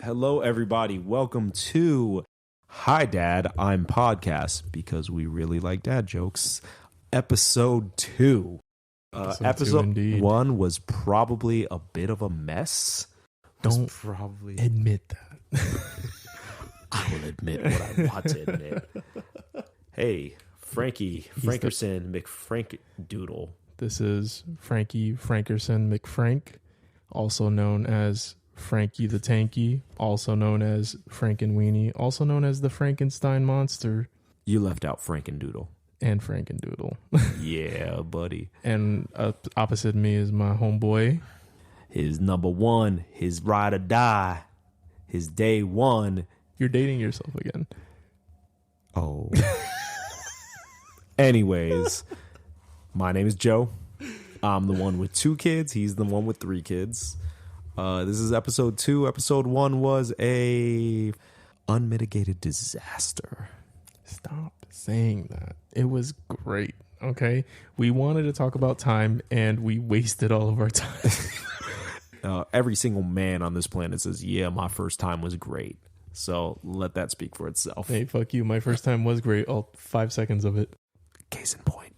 Hello, everybody. Welcome to Hi, Dad, I'm Podcast, because we really like dad jokes. Episode 2. Episode 1 was probably a bit of a mess. Don't probably admit that. I will admit what I want to admit. Hey, Frankie Frankerson McFrankdoodle. This is Frankie Frankerson McFrank, also known as Frankie the Tanky, also known as Frankenweenie, also known as the Frankenstein Monster. You left out Frankendoodle. And Frankendoodle. Yeah, buddy. And opposite me is my homeboy. His number one, his ride or die, his day one. You're dating yourself again. Oh. Anyways, my name is Joe. I'm the one with 2 kids. He's the one with 3 kids. This is episode 2. Episode 1 was a unmitigated disaster. Stop saying that. It was great. Okay. We wanted to talk about time and we wasted all of our time. Every single man on this planet says, yeah, my first time was great. So let that speak for itself. Hey, fuck you. My first time was great. All 5 seconds of it. Case in point.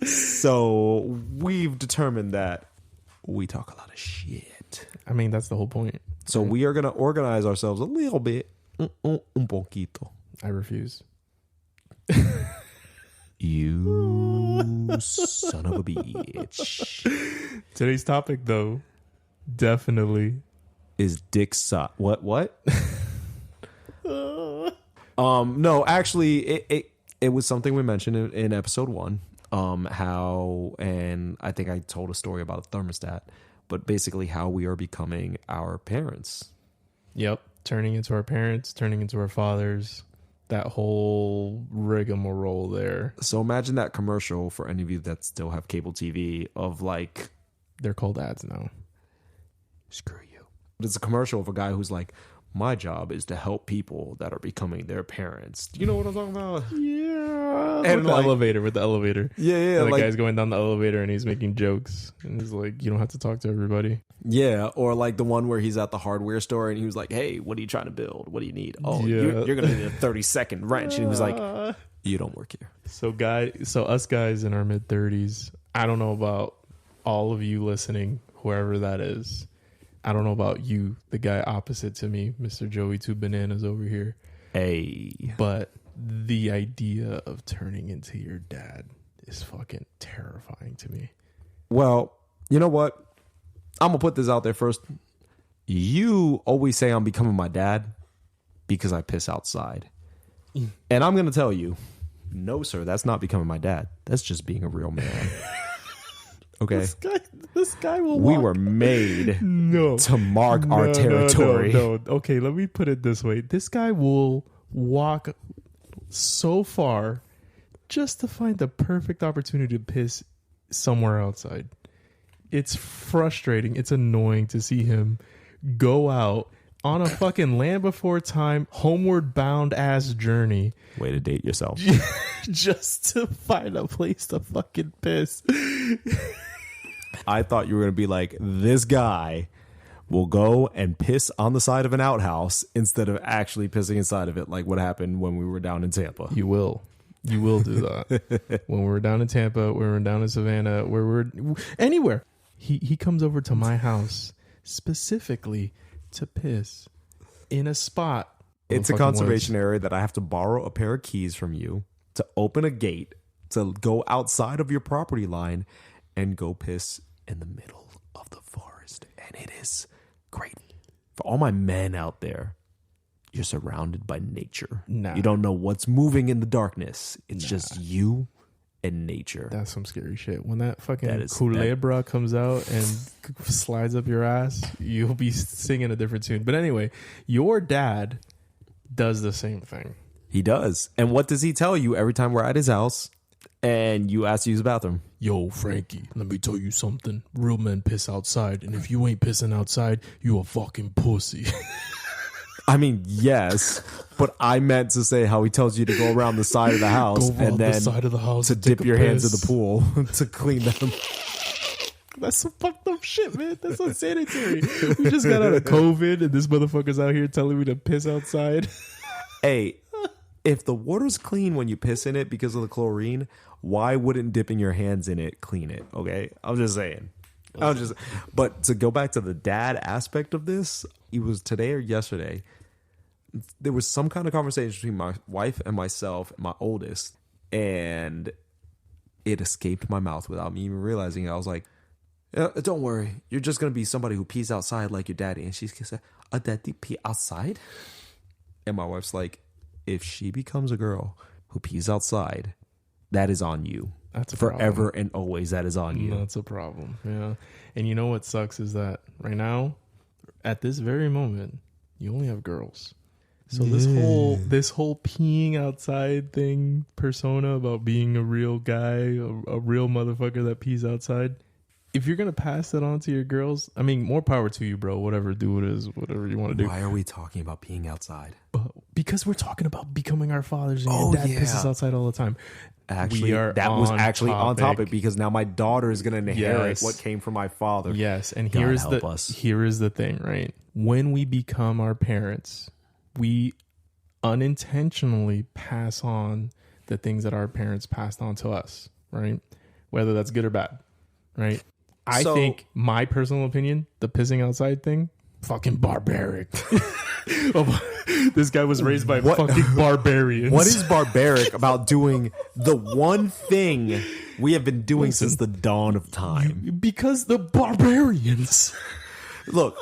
So we've determined that we talk a lot of shit. I mean, that's the whole point. So we are going to organize ourselves a little bit. Un poquito. I refuse. You son of a bitch. Today's topic, though, definitely is dick suck. What? No, actually, it was something we mentioned in episode 1. How, and I think I told a story about a thermostat, but basically how we are becoming our parents. Yep. Turning into our parents, turning into our fathers, that whole rigmarole there. So imagine that commercial for any of you that still have cable TV of like... They're called ads now. Screw you. It's a commercial of a guy who's like, my job is to help people that are becoming their parents. Do you know what I'm talking about? Yeah. And with the elevator. Yeah. And the guy's going down the elevator and he's making jokes. And he's like, you don't have to talk to everybody. Yeah. Or like the one where he's at the hardware store and he was like, hey, what are you trying to build? What do you need? Oh, yeah. you're going to need a 30-second wrench. And he was like, you don't work here. So us guys in our mid-30s, I don't know about all of you listening, whoever that is. I don't know about you, the guy opposite to me, Mr. Joey 2 Bananas over here. Hey. But the idea of turning into your dad is fucking terrifying to me. Well, you know what? I'm going to put this out there first. You always say I'm becoming my dad because I piss outside. And I'm going to tell you, no, sir, that's not becoming my dad. That's just being a real man. Okay. This guy will We walk. were made to mark our territory. No. Okay, let me put it this way. This guy will walk so far just to find the perfect opportunity to piss somewhere outside. It's frustrating. It's annoying to see him go out on a fucking Land Before Time, homeward bound ass journey. Way to date yourself. Just to find a place to fucking piss. I thought you were going to be like, this guy will go and piss on the side of an outhouse instead of actually pissing inside of it, like what happened when we were down in Tampa. You will do that. When we were down in Tampa, we were down in Savannah, where we're anywhere. He comes over to my house specifically to piss in a spot. It's a conservation area that I have to borrow a pair of keys from you to open a gate to go outside of your property line and go piss in the middle of the forest. And it is great. For all my men out there, you're surrounded by nature. Nah. You don't know what's moving in the darkness. It's just you and nature. That's some scary shit. When that fucking culebra comes out and slides up your ass, you'll be singing a different tune. But anyway, your dad does the same thing. He does. And what does he tell you every time we're at his house and you ask to use the bathroom? Yo, Frankie, let me tell you something. Real men piss outside. And if you ain't pissing outside, you a fucking pussy. I mean, yes, but I meant to say how he tells you to go around the side of the house and then the side of the house to dip your hands in the pool to clean them. That's some fucked up shit, man. That's unsanitary. We just got out of COVID and this motherfucker's out here telling me to piss outside. Hey, if the water's clean when you piss in it because of the chlorine, why wouldn't dipping your hands in it clean it? Okay, I'm just saying. But to go back to the dad aspect of this, it was today or yesterday. There was some kind of conversation between my wife and myself, my oldest, and it escaped my mouth without me even realizing it. I was like, don't worry, you're just going to be somebody who pees outside like your daddy. And she's going to say, a daddy pee outside? And my wife's like, if she becomes a girl who pees outside, that is on you. That's forever problem. And always. That is on you. That's a problem. Yeah. And you know what sucks is that right now, at this very moment, you only have girls. So this whole peeing outside thing persona about being a real guy, a real motherfucker that pees outside. If you're gonna pass that on to your girls, I mean, more power to you, bro. Whatever you want to do. Why are we talking about peeing outside? Because we're talking about becoming our fathers, and your dad pisses outside all the time. Actually, that was actually on topic because now my daughter is going to inherit what came from my father. Yes, and here is the thing, right? When we become our parents, we unintentionally pass on the things that our parents passed on to us, right? Whether that's good or bad, right? I think, my personal opinion, the pissing outside thing, fucking barbaric. This guy was raised by fucking barbarians. What is barbaric about doing the one thing we have been doing since the dawn of time? Because the barbarians. Look.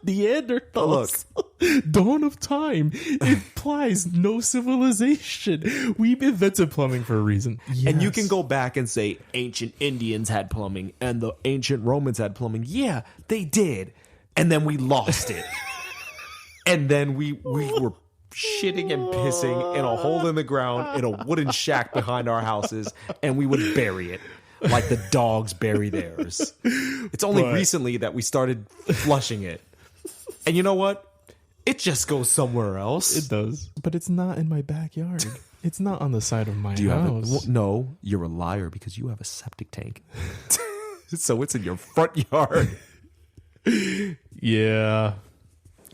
Neanderthals. Look. Dawn of time implies no civilization. We've invented plumbing for a reason. Yes. And you can go back and say ancient Indians had plumbing and the ancient Romans had plumbing. Yeah, they did. And then we lost it. And then we were shitting and pissing in a hole in the ground in a wooden shack behind our houses, and we would bury it like the dogs bury theirs. It's only recently that we started flushing it. And you know what? It just goes somewhere else. It does. But it's not in my backyard. It's not on the side of my house. No, you're a liar because you have a septic tank. So it's in your front yard.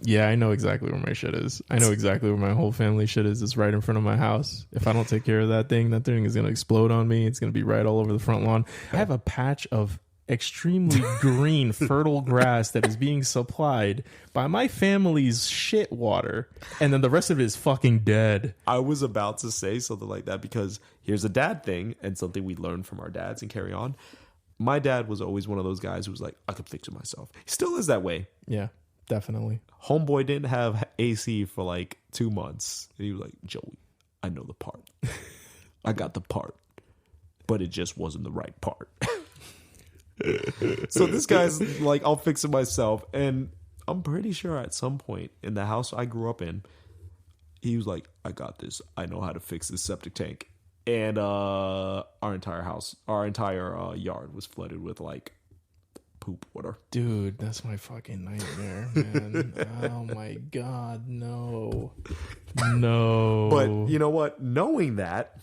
Yeah, I know exactly where my shit is. I know exactly where my whole family shit is. It's right in front of my house. If I don't take care of that thing is going to explode on me. It's going to be right all over the front lawn. I have a patch of extremely green, fertile grass that is being supplied by my family's shit water. And then the rest of it is fucking dead. I was about to say something like that because here's a dad thing and something we learned from our dads and carry on. My dad was always one of those guys who was like, I could fix it myself. He still is that way. Yeah. Definitely. Homeboy didn't have AC for like 2 months. And he was like, Joey, I know the part. I got the part. But it just wasn't the right part. So this guy's like, I'll fix it myself. And I'm pretty sure at some point in the house I grew up in, he was like, I got this. I know how to fix this septic tank. And our entire yard was flooded with like poop water. Dude, that's my fucking nightmare, man. Oh my God, no. But you know what? Knowing that,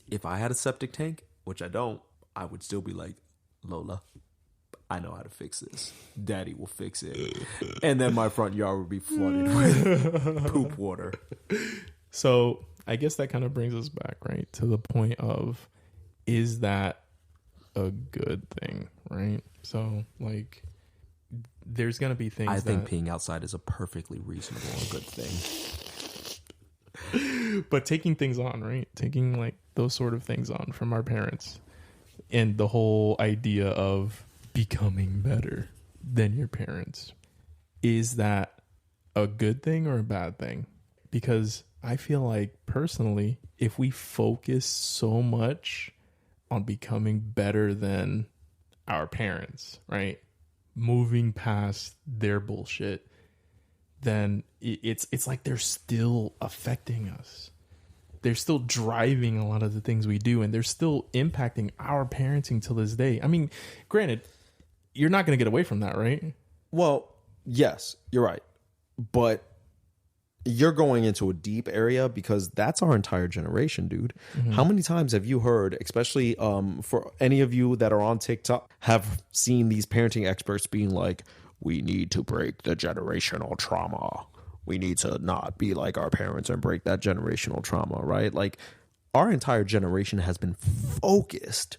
if I had a septic tank, which I don't, I would still be like, Lola, I know how to fix this. Daddy will fix it. And then my front yard would be flooded with poop water. So I guess that kind of brings us back, right, to the point of, is that a good thing, right? So, like, there's going to be things I think peeing outside is a perfectly reasonable and good thing. But taking things on, right? Taking, like, those sort of things on from our parents and the whole idea of becoming better than your parents. Is that a good thing or a bad thing? Because I feel like, personally, if we focus so much on becoming better than our parents, right, moving past their bullshit, then it's like they're still affecting us. They're still driving a lot of the things we do, and they're still impacting our parenting till this day. I mean, granted, you're not going to get away from that, right? Well, yes, you're right. But you're going into a deep area because that's our entire generation, dude. Mm-hmm. How many times have you heard, especially for any of you that are on TikTok, have seen these parenting experts being like, we need to break the generational trauma. We need to not be like our parents and break that generational trauma, right? Like, our entire generation has been focused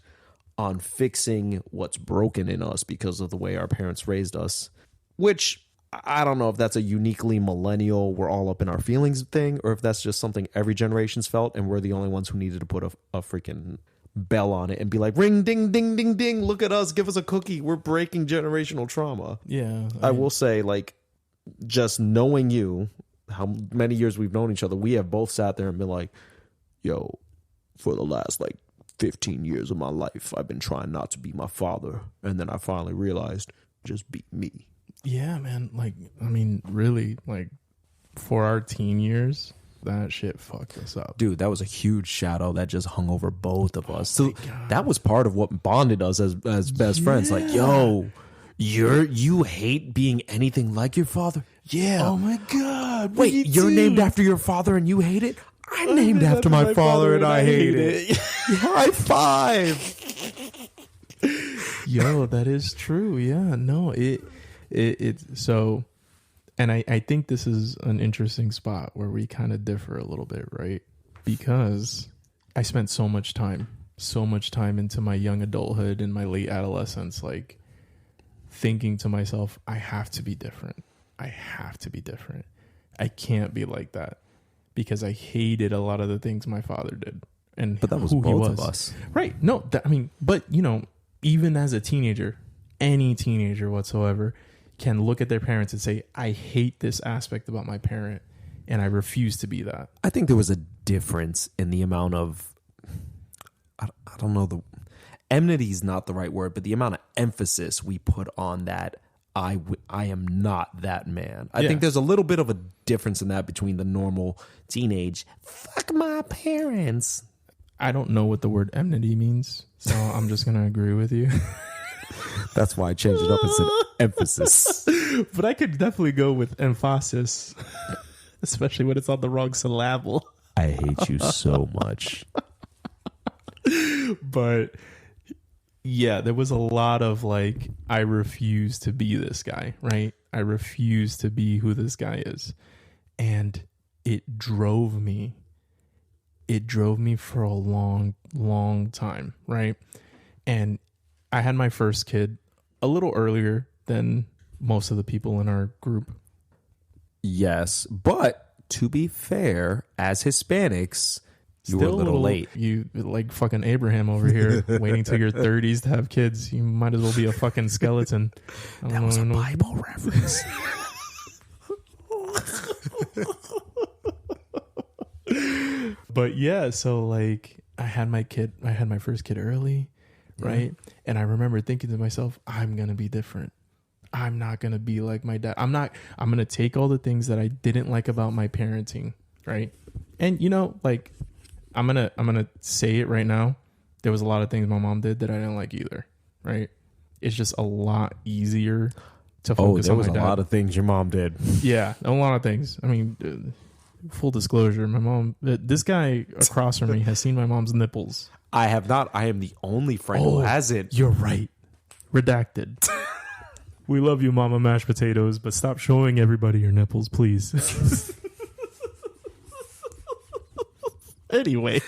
on fixing what's broken in us because of the way our parents raised us, which I don't know if that's a uniquely millennial, we're all up in our feelings thing, or if that's just something every generation's felt and we're the only ones who needed to put a freaking bell on it and be like, ring, ding, ding, ding, ding, look at us, give us a cookie. We're breaking generational trauma. Yeah. I will say, like, just knowing you, how many years we've known each other, we have both sat there and been like, yo, for the last, like, 15 years of my life, I've been trying not to be my father. And then I finally realized, just be me. Yeah, man. Like, I mean, really, like, for our teen years, that shit fucked us up. Dude, that was a huge shadow that just hung over both of us. So that was part of what bonded us as best friends. Like, yo, you hate being anything like your father? Yeah. Oh my God. Wait, you're named after your father and you hate it? I'm named after my father and I hate it. High five. Yo, that is true. Yeah, no, it's so, and I think this is an interesting spot where we kind of differ a little bit, right? Because I spent so much time into my young adulthood and my late adolescence, like thinking to myself, I have to be different. I can't be like that because I hated a lot of the things my father did. But that was who both he was. Of us. Right. No, I mean, but you know, even as a teenager, any teenager whatsoever can look at their parents and say, I hate this aspect about my parent and I refuse to be that. I think there was a difference in the amount of, I don't know, enmity is not the right word, but the amount of emphasis we put on that I am not that man. I think there's a little bit of a difference in that between the normal teenage, fuck my parents. I don't know what the word enmity means, so I'm just going to agree with you. That's why I changed it up and said emphasis. But I could definitely go with emphasis, especially when it's on the wrong syllable. I hate you so much. But yeah, there was a lot of like, I refuse to be this guy, right? I refuse to be who this guy is. And it drove me for a long, long time, right? And I had my first kid a little earlier than most of the people in our group. Yes, but to be fair, as Hispanics, you were a little late. You like fucking Abraham over here, waiting till your 30s to have kids. You might as well be a fucking skeleton. That was a Bible reference. But yeah, so like I had my first kid early, right? And I remember thinking to myself, I'm going to be different. I'm not going to be like my dad. I'm going to take all the things that I didn't like about my parenting, right? And you know, like I'm going to say it right now. There was a lot of things my mom did that I didn't like either, right? It's just a lot easier to focus on my dad. There was a lot of things your mom did. Yeah, a lot of things. I mean, full disclosure, my mom, this guy across from me has seen my mom's nipples. I have not. I am the only friend who has it. You're right. Redacted. We love you, Mama Mashed Potatoes, but stop showing everybody your nipples, please. Anyway.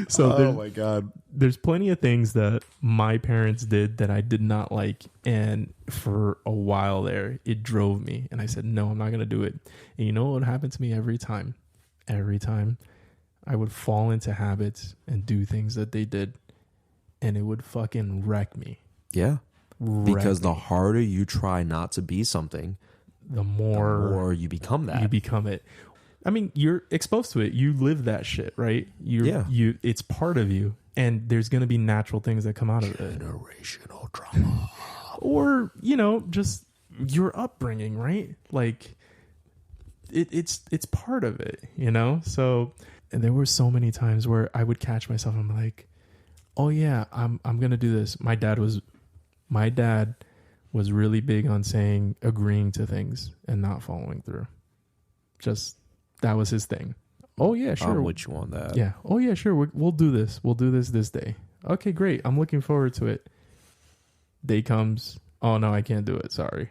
So my God. There's plenty of things that my parents did that I did not like. And for a while there, it drove me. And I said, no, I'm not going to do it. And you know what happened to me every time? Every time I would fall into habits and do things that they did. And it would fucking wreck me. Yeah. Because the harder you try not to be something, the more you become that. You become it. I mean, you're exposed to it. You live that shit, right? It's part of you. And there's going to be natural things that come out of it. Generational trauma. Or, you know, just your upbringing, right? Like, it's part of it, you know? So, and there were so many times where I would catch myself and I'm like, oh yeah, I'm going to do this. My dad was really big on agreeing to things and not following through. Just That was his thing. Oh yeah, sure. I'm with you on that. Yeah. Oh yeah, sure. We'll do this. We'll do this day. Okay, great. I'm looking forward to it. Day comes. Oh no, I can't do it. Sorry.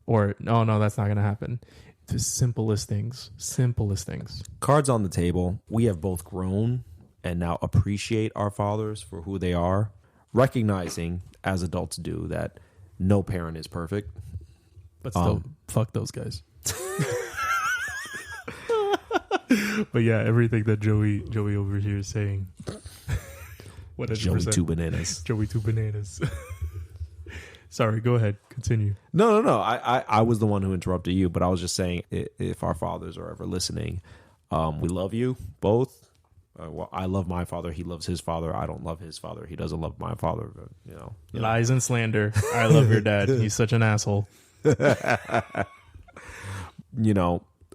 Or oh no, that's not gonna happen. The simplest things. Simplest things. Cards on the table. We have both grown and now appreciate our fathers for who they are, recognizing as adults do that no parent is perfect. But still, fuck those guys. But yeah, everything that Joey over here is saying. 100%. Joey two bananas. Joey two bananas. Sorry, go ahead. Continue. No. I was the one who interrupted you, but I was just saying, if our fathers are ever listening, we love you both. Well, I love my father. He loves his father. I don't love his father. He doesn't love my father. But, Lies and slander. I love your dad. He's such an asshole.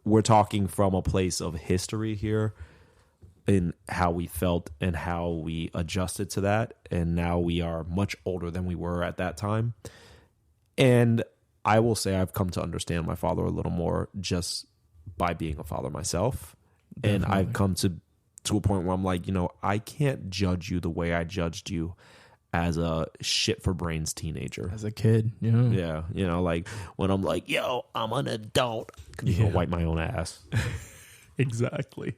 We're talking from a place of history here in how we felt and how we adjusted to that. And now we are much older than we were at that time. And I will say I've come to understand my father a little more just by being a father myself. Definitely. And I've come to a point where I'm like, I can't judge you the way I judged you as a shit for brains teenager. As a kid, Yeah. Like when I'm like, yo, I'm an adult. I'm gonna wipe my own ass. Exactly.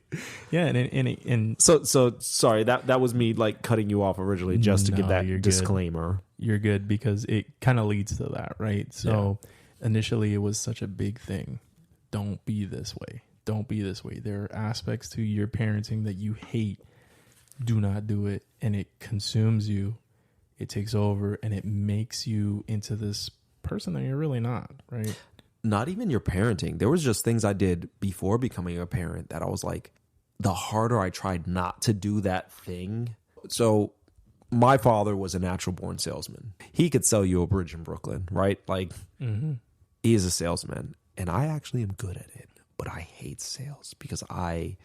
Yeah. And so sorry, that was me like cutting you off originally just to give that disclaimer. You're good because it kind of leads to that, right? So initially it was such a big thing. Don't be this way. Don't be this way. There are aspects to your parenting that you hate. Do not do it. And it consumes you. It takes over and it makes you into this person that you're really not, right? Not even your parenting. There was just things I did before becoming a parent that I was like, the harder I tried not to do that thing. So my father was a natural born salesman. He could sell you a bridge in Brooklyn, right? Like he is a salesman and I actually am good at it. But I hate sales because I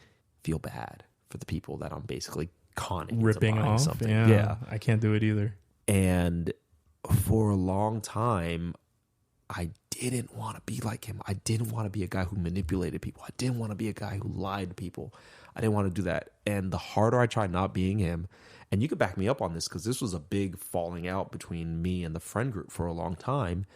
feel bad for the people that I'm basically conning, ripping off something. Yeah, I can't do it either. And for a long time, I didn't want to be like him. I didn't want to be a guy who manipulated people. I didn't want to be a guy who lied to people. I didn't want to do that. And the harder I tried not being him, and you could back me up on this because this was a big falling out between me and the friend group for a long time,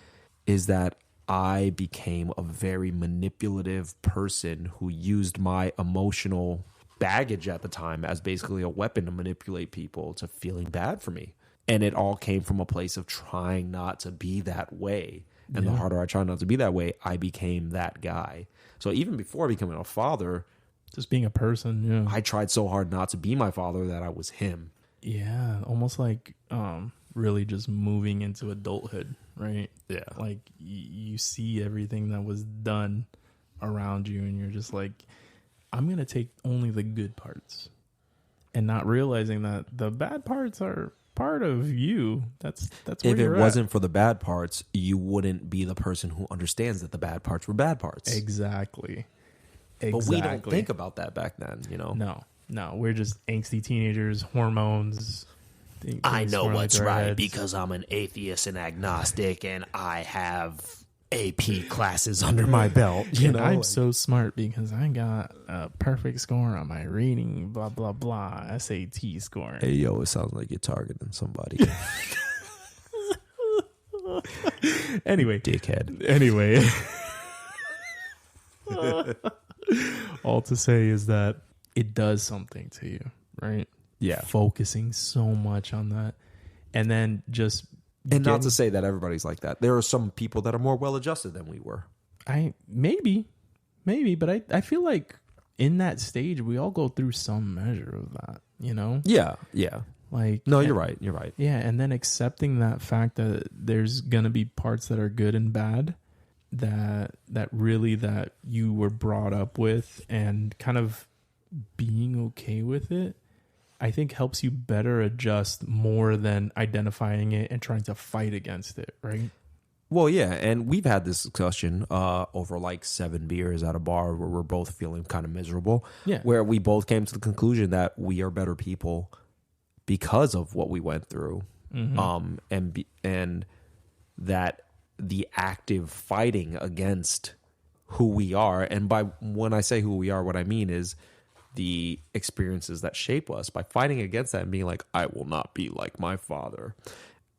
is that I became a very manipulative person who used my emotional baggage at the time as basically a weapon to manipulate people to feeling bad for me. And it all came from a place of trying not to be that way. And the harder I tried not to be that way, I became that guy. So even before becoming a father, just being a person, I tried so hard not to be my father that I was him. Yeah, almost like really just moving into adulthood, right? Yeah. Like you see everything that was done around you and you're just like, I'm going to take only the good parts and not realizing that the bad parts are part of you. That's where if you're it wasn't for the bad parts, you wouldn't be the person who understands that the bad parts were bad parts. Exactly. But we don't think about that back then, No, we're just angsty teenagers, hormones. I know what's right because I'm an atheist and agnostic and I have AP classes under my belt. I'm so smart because I got a perfect score on my reading, blah, blah, blah, SAT score. Hey, yo, it sounds like you're targeting somebody. Anyway. Dickhead. Anyway. All to say is that it does something to you, right? Yeah. Focusing so much on that. And then just... And not to say that everybody's like that. There are some people that are more well-adjusted than we were. Maybe, but I feel like in that stage, we all go through some measure of that, Yeah. Like, no, you're right. Yeah, and then accepting that fact that there's gonna be parts that are good and bad, that you were brought up with, and kind of being okay with it, I think helps you better adjust more than identifying it and trying to fight against it, right? Well, yeah, and we've had this discussion over like 7 beers at a bar where we're both feeling kind of miserable. Yeah. Where we both came to the conclusion that we are better people because of what we went through. And that the active fighting against who we are. And by when I say who we are, what I mean is the experiences that shape us. By fighting against that and being like, I will not be like my father.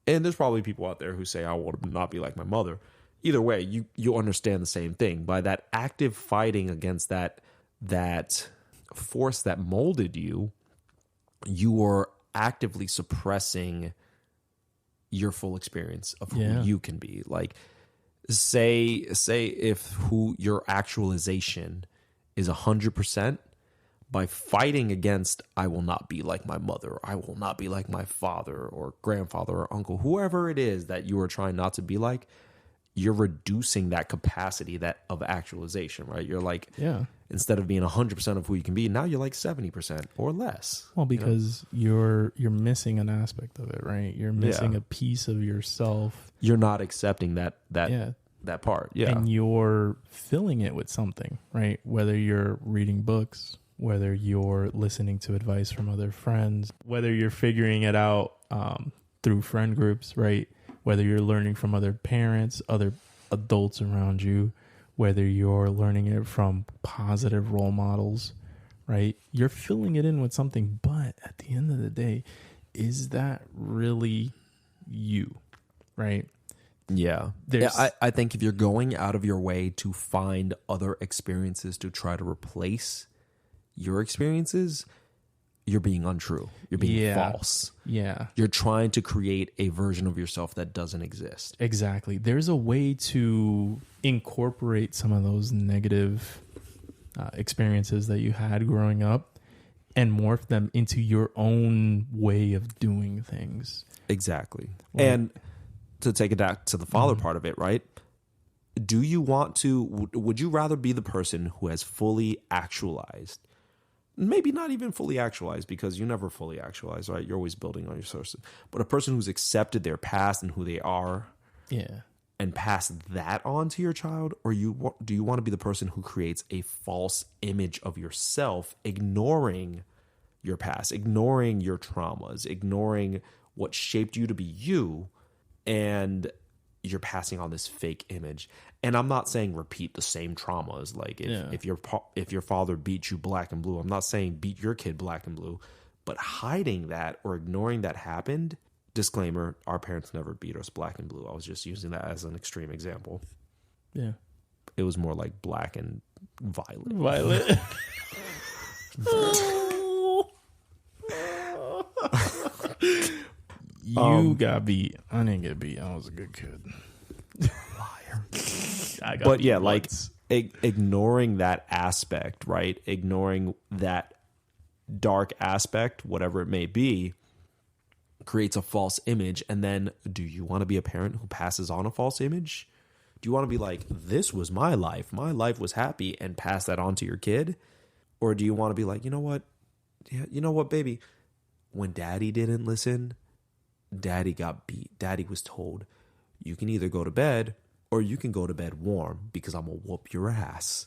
And there's probably people out there who say, I will not be like my mother. Either way, you understand the same thing. By that active fighting against that force that molded you, you are actively suppressing your full experience of who you can be. Like, say if who your actualization is 100%, by fighting against, I will not be like my mother, I will not be like my father or grandfather or uncle, whoever it is that you are trying not to be like, you're reducing that capacity of actualization, right? You're like, instead of being 100% of who you can be, now you're like 70% or less. Well, because you're missing an aspect of it, right? You're missing a piece of yourself. You're not accepting that part. Yeah. And you're filling it with something, right? Whether you're reading books, whether you're listening to advice from other friends, whether you're figuring it out through friend groups, right? Whether you're learning from other parents, other adults around you, whether you're learning it from positive role models, right? You're filling it in with something. But at the end of the day, is that really you, right? Yeah. I think if you're going out of your way to find other experiences to try to replace your experiences, you're being untrue. You're being false. Yeah. You're trying to create a version of yourself that doesn't exist. Exactly. There's a way to incorporate some of those negative experiences that you had growing up and morph them into your own way of doing things. Exactly. Like, and to take it back to the father part of it, right? Do you want to, would you rather be the person who has fully actualized, maybe not even fully actualized, because you never fully actualize, right? You're always building on your sources. But a person who's accepted their past and who they are, and pass that on to your child, or do you want to be the person who creates a false image of yourself, ignoring your past, ignoring your traumas, ignoring what shaped you to be you, and you're passing on this fake image? And I'm not saying repeat the same traumas. Like if your father beat you black and blue, I'm not saying beat your kid black and blue, but hiding that or ignoring that happened. Disclaimer, our parents never beat us black and blue. I was just using that as an extreme example. Yeah. It was more like black and violet. Violet. You got beat. I didn't get beat. I was a good kid. Liar. But yeah, like ignoring that aspect, right? Ignoring that dark aspect, whatever it may be, creates a false image. And then do you want to be a parent who passes on a false image? Do you want to be like, this was my life was happy, and pass that on to your kid? Or do you want to be like, you know what? Yeah, you know what, baby? When daddy didn't listen, daddy got beat. Daddy was told, you can either go to bed or you can go to bed warm because I'm going to whoop your ass.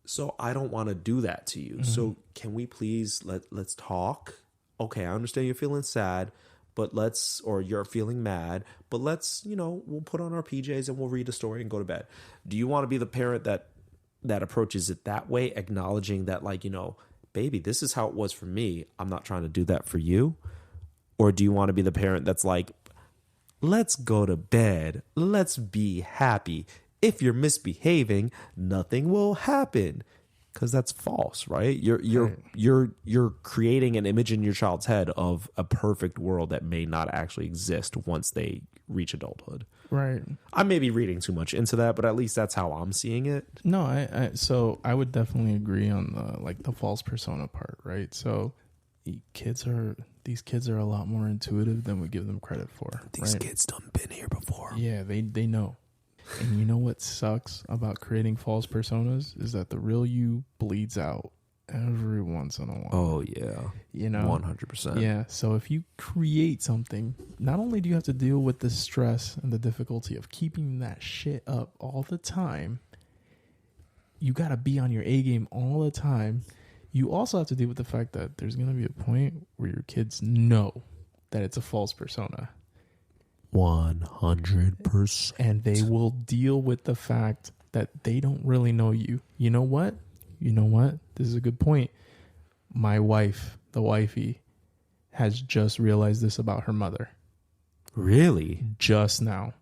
So I don't want to do that to you. Mm-hmm. So can we please let's talk? Okay, I understand you're feeling sad, but or you're feeling mad, but we'll put on our PJs and we'll read a story and go to bed. Do you want to be the parent that approaches it that way, acknowledging that, like, baby, this is how it was for me. I'm not trying to do that for you. Or do you want to be the parent that's like, let's go to bed. Let's be happy. If you're misbehaving, nothing will happen. Because that's false, right? You're creating an image in your child's head of a perfect world that may not actually exist once they reach adulthood. Right. I may be reading too much into that, but at least that's how I'm seeing it. No, so I would definitely agree on the false persona part, right? So these kids are a lot more intuitive than we give them credit for. These kids done been here before. Yeah, they know. And you know what sucks about creating false personas is that the real you bleeds out every once in a while. Oh, yeah. 100%. Yeah. So if you create something, not only do you have to deal with the stress and the difficulty of keeping that shit up all the time, you got to be on your A game all the time. You also have to deal with the fact that there's going to be a point where your kids know that it's a false persona. 100%. And they will deal with the fact that they don't really know you. You know what? This is a good point. My wife, the wifey, has just realized this about her mother. Really? Just now.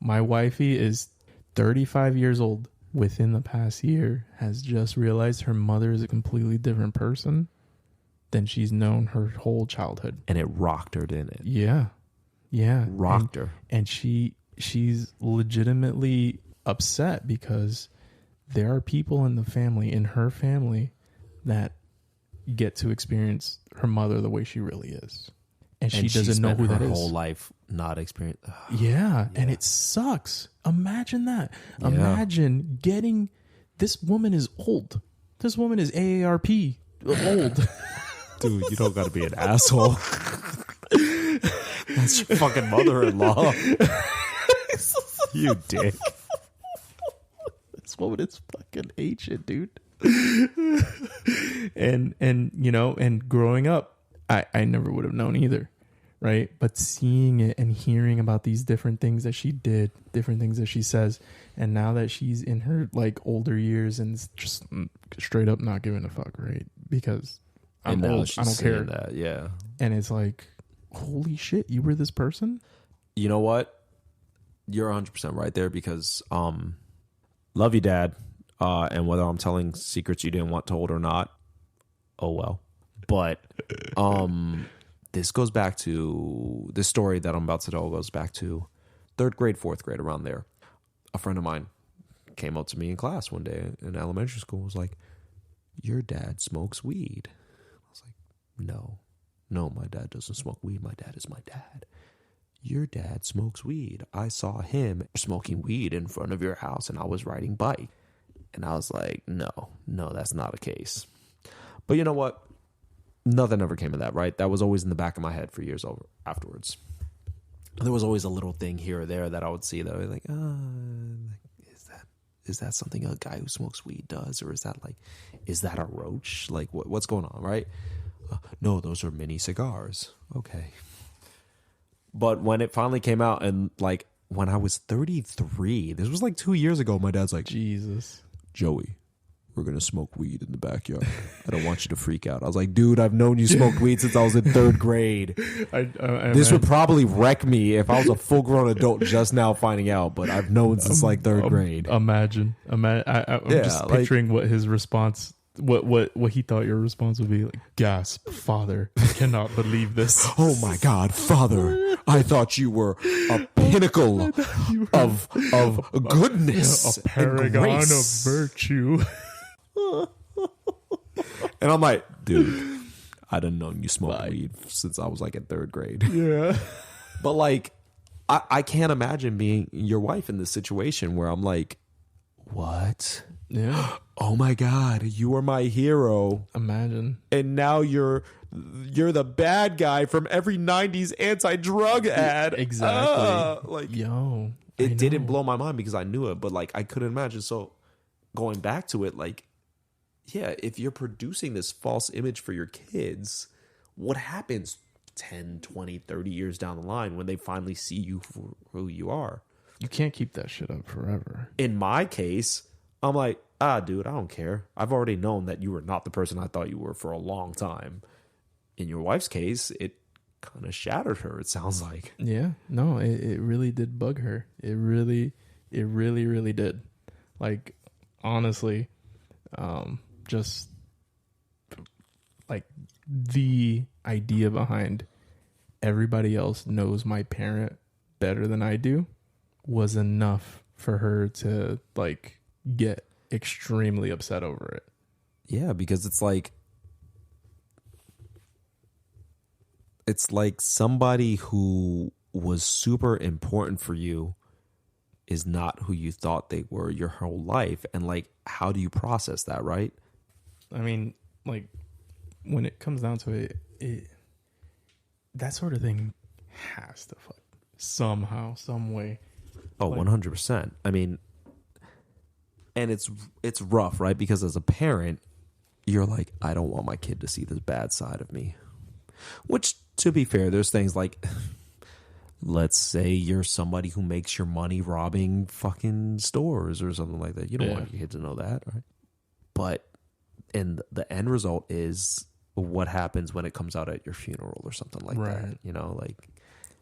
My wifey is 35 years old. Within the past year, has just realized her mother is a completely different person than she's known her whole childhood. And it rocked her, didn't it? Yeah. Rocked her. And she's legitimately upset because there are people in her family, that get to experience her mother the way she really is. And she doesn't know who that is. Her whole life not experience. Yeah, and it sucks. Imagine that. Yeah. Imagine getting... This woman is old. This woman is AARP old. Dude, you don't got to be an asshole. That's your fucking mother-in-law. You dick. This woman is fucking ancient, dude. and growing up, I never would have known either, right? But seeing it and hearing about these different things that she did, different things that she says, and now that she's in her like older years and just straight up not giving a fuck, right? Because I'm old, I don't care. That, yeah. And it's like, holy shit, you were this person? You know what? You're 100% right there because love you, Dad. And whether I'm telling secrets you didn't want told or not, oh well. But this story that I'm about to tell goes back to 3rd grade, 4th grade, around there. A friend of mine came up to me in class one day in elementary school, was like, your dad smokes weed. I was like, no, my dad doesn't smoke weed. My dad is my dad. Your dad smokes weed. I saw him smoking weed in front of your house and I was riding bike. And I was like, no, that's not a case. But you know what? Nothing ever came of that, right? That was always in the back of my head for years afterwards. There was always a little thing here or there that I would see that I was like, is that something a guy who smokes weed does? Or is that a roach? Like, what's going on, right? No, those are mini cigars. Okay. But when it finally came out and like when I was 33, this was like 2 years ago, my dad's like, Jesus. Joey, we're going to smoke weed in the backyard. I don't want you to freak out. I was like, dude, I've known you smoked weed since I was in 3rd grade. This would probably wreck me if I was a full-grown adult just now finding out, but I've known since like 3rd grade. Imagine. I'm just picturing what his response, what he thought your response would be. Like, gasp, father, I cannot believe this. Oh my God, father, I thought you were a pinnacle of goodness, a paragon of virtue. And I'm like, dude, I didn't know you smoked weed since I was like in 3rd grade. Yeah. But like, I can't imagine being your wife in this situation where I'm like, what? Yeah. Oh my God, you are my hero. Imagine. And now you're the bad guy from every 90s anti-drug ad. Exactly. It didn't blow my mind because I knew it, but like I couldn't imagine. So going back to it, like, yeah, if you're producing this false image for your kids, what happens 10, 20, 30 years down the line when they finally see you for who you are? You can't keep that shit up forever. In my case, I'm like, dude, I don't care. I've already known that you were not the person I thought you were for a long time. In your wife's case, it kind of shattered her, it sounds like. Yeah, no, it really did bug her. It really, really did. Like, honestly, just like the idea behind everybody else knows my parent better than I do was enough for her to like get extremely upset over it. Yeah, because it's like somebody who was super important for you is not who you thought they were your whole life. And like, how do you process that, right? I mean, like, when it comes down to it that sort of thing has to fuck somehow, some way. Oh, like, 100%. I mean, and it's rough, right? Because as a parent, you're like, I don't want my kid to see this bad side of me. Which, to be fair, there's things like let's say you're somebody who makes your money robbing fucking stores or something like that. You don't want your kid to know that, right? But and the end result is what happens when it comes out at your funeral or something like that. You know, like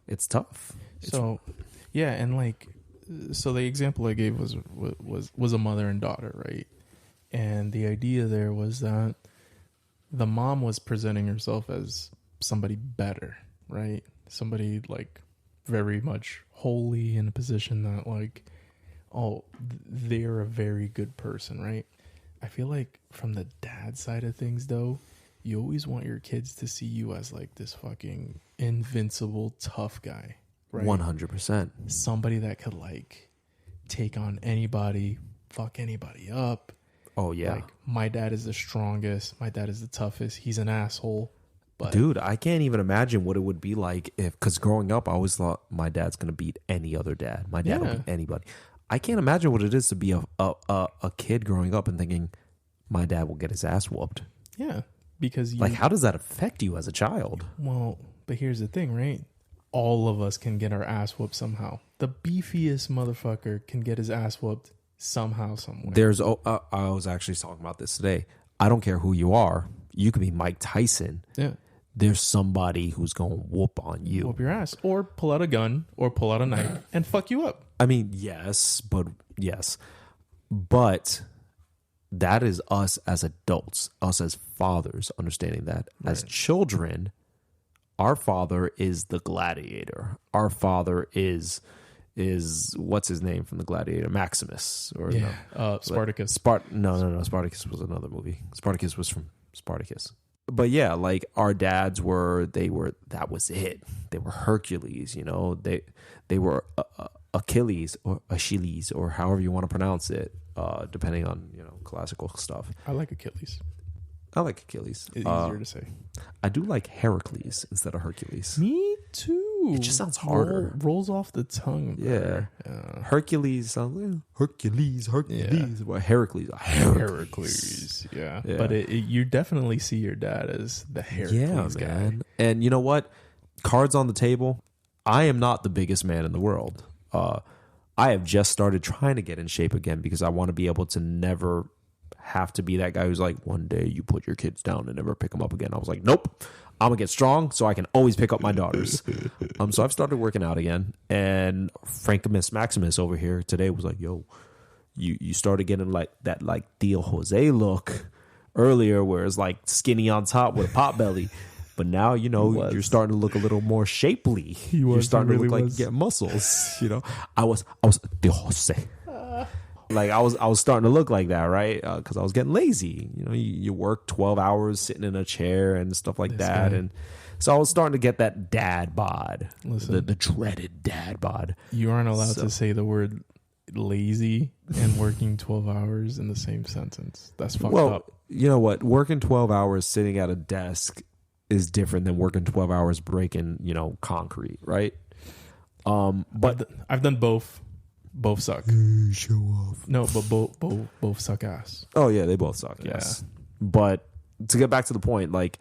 it's tough. So yeah, and like so the example I gave was a mother and daughter, right? And the idea there was that the mom was presenting herself as somebody better, right? Somebody like very much holy in a position that like, oh, they're a very good person, right? I feel like from the dad side of things, though, you always want your kids to see you as like this fucking invincible, tough guy, right? 100%. Somebody that could like take on anybody, fuck anybody up. Oh, yeah. Like, my dad is the strongest. My dad is the toughest. He's an asshole. But dude, I can't even imagine what it would be like if, because growing up, I always thought my dad's going to beat any other dad. My dad will beat anybody. I can't imagine what it is to be a kid growing up and thinking my dad will get his ass whooped. Yeah. Because like, how does that affect you as a child? Well, but here's the thing, right? All of us can get our ass whooped somehow. The beefiest motherfucker can get his ass whooped somehow, somewhere. There's, I was actually talking about this today. I don't care who you are. You could be Mike Tyson. Yeah. There's somebody who's going to whoop on you. Whoop your ass. Or pull out a gun or pull out a knife and fuck you up. I mean, yes. But that is us as adults, us as fathers, understanding that. Right. As children, our father is the gladiator. Our father is what's his name from the Gladiator? Maximus or Spartacus. No. Spartacus was another movie. Spartacus was from Spartacus. But yeah, like our dads that was it. They were Hercules, you know. They were Achilles or Achilles or however you want to pronounce it, depending on, you know, classical stuff. I like Achilles. I like Achilles. It's easier to say. I do like Heracles instead of Hercules. Me too. It just sounds harder. Rolls off the tongue. Yeah. Hercules sounds like Hercules. Yeah. Well, Heracles. Yeah. But you definitely see your dad as the Heracles guy. Man. And you know what? Cards on the table. I am not the biggest man in the world. I have just started trying to get in shape again because I want to be able to never have to be that guy who's like, one day you put your kids down and never pick them up again. I was like, nope, I'm gonna get strong so I can always pick up my daughters. So I've started working out again, and Frankimus Maximus over here today was like, yo, you started getting like that like Theo Jose look earlier where it's like skinny on top with a pot belly. But now, you know, you're starting to look a little more shapely. You're starting to look like you get muscles, you know. I was Theo Jose. Like I was starting to look like that, right? Because I was getting lazy. You know, you work 12 hours sitting in a chair and stuff like that, and so I was starting to get that dad bod, the dreaded dad bod. You aren't allowed to say the word lazy and working 12 hours in the same sentence. That's fucked up. You know what? Working 12 hours sitting at a desk is different than working 12 hours breaking, you know, concrete, right? But I've done both. Both suck. Show off. No, but both suck ass. Oh yeah, they both suck. Yes, but to get back to the point, like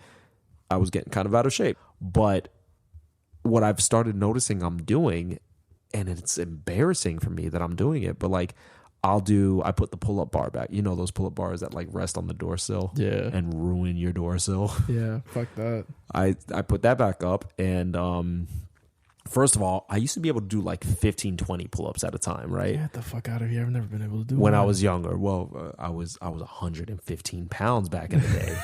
I was getting kind of out of shape. But what I've started noticing I'm doing, and it's embarrassing for me that I'm doing it, but like I put the pull-up bar back. You know those pull-up bars that like rest on the door sill, and ruin your door sill. Yeah, fuck that. I put that back up, and first of all, I used to be able to do like 15, 20 pull-ups at a time, right? Get the fuck out of here. I've never been able to do when I was younger. Well, I was 115 pounds back in the day.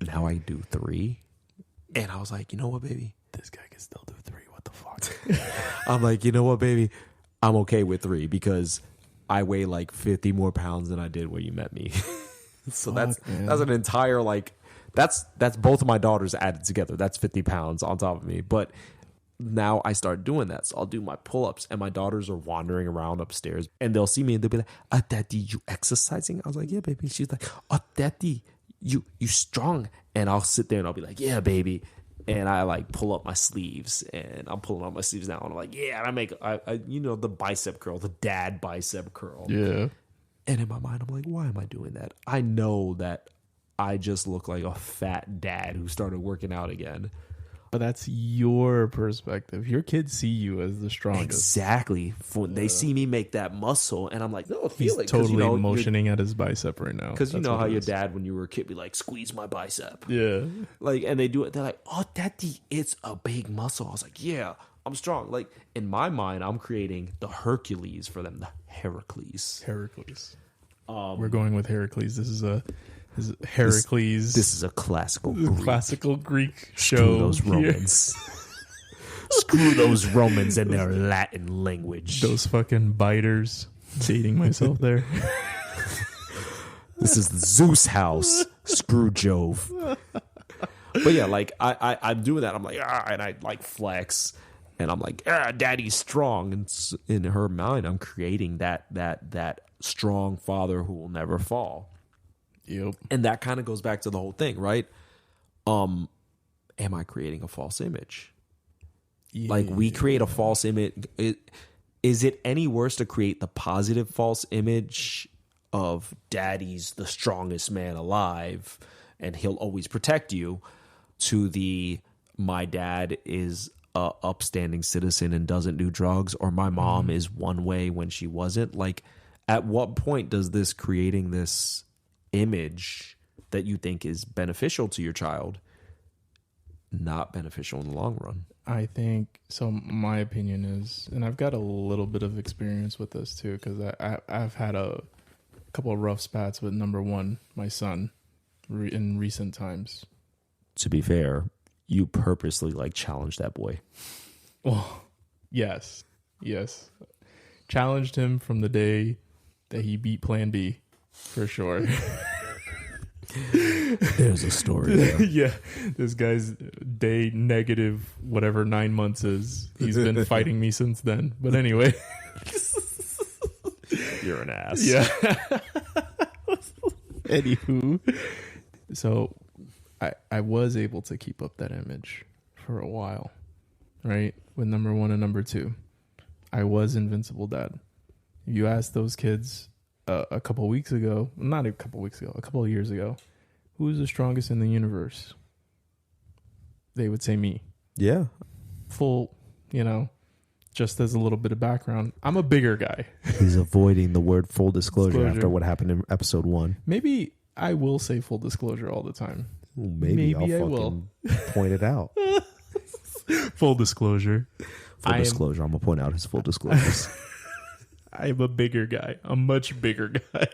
Now I do 3. And I was like, you know what, baby? This guy can still do 3. What the fuck? I'm like, you know what, baby? I'm okay with 3 because I weigh like 50 more pounds than I did when you met me. So that's an entire like, that's both of my daughters added together. That's 50 pounds on top of me. But now I start doing that. So I'll do my pull-ups and my daughters are wandering around upstairs and they'll see me and they'll be like, daddy, you exercising? I was like, yeah, baby. She's like, daddy, you strong. And I'll sit there and I'll be like, yeah, baby. And I like pull up my sleeves and I'm pulling up my sleeves now. And I'm like, yeah. And I make, you know, the bicep curl, the dad bicep curl. Yeah. And in my mind, I'm like, why am I doing that? I know that I just look like a fat dad who started working out again. But that's your perspective. Your kids see you as the strongest. Exactly. When they see me make that muscle, and I'm like, no, He's feel it. totally motioning at his bicep right now. Because you know how your dad, when you were a kid, be like, squeeze my bicep. Yeah. Like, and they do it. They're like, oh, daddy, it's a big muscle. I was like, yeah, I'm strong. Like, in my mind, I'm creating the Hercules for them, the Heracles. We're going with Heracles. This is Heracles. This is a classical Greek show. Screw those Romans. Screw those Romans and their Latin language. Those fucking biters. Dating myself there. This is the Zeus house. Screw Jove. But yeah, like I'm doing that. I'm like, and I like flex, and I'm like, daddy's strong. And in her mind, I'm creating that strong father who will never fall. Yep. And that kind of goes back to the whole thing, right? Am I creating a false image? Yeah. Like, we create a false image. Is it any worse to create the positive false image of daddy's the strongest man alive and he'll always protect you, to the my dad is a upstanding citizen and doesn't do drugs, or my mom is one way when she wasn't? Like, at what point does this creating this image that you think is beneficial to your child not beneficial in the long run? I think so. My opinion is, and I've got a little bit of experience with this too, because I've had a couple of rough spats with number one, my son, in recent times. To be fair, you purposely like challenged that boy. Well, yes, challenged him from the day that he beat Plan B, for sure. There's a story there. Yeah, this guy's day negative whatever 9 months is. He's been fighting me since then. But anyway, you're an ass. Yeah. Anywho, so I was able to keep up that image for a while, right? With number one and number two, I was invincible dad. You asked those kids a couple of years ago, who's the strongest in the universe? They would say me. Yeah. Full, just as a little bit of background, I'm a bigger guy. He's avoiding the word full disclosure after what happened in episode 1. Maybe I will say full disclosure all the time. Well, maybe I'll fucking point it out. Full disclosure. I'm going to point out his full disclosures. I'm a bigger guy. A much bigger guy.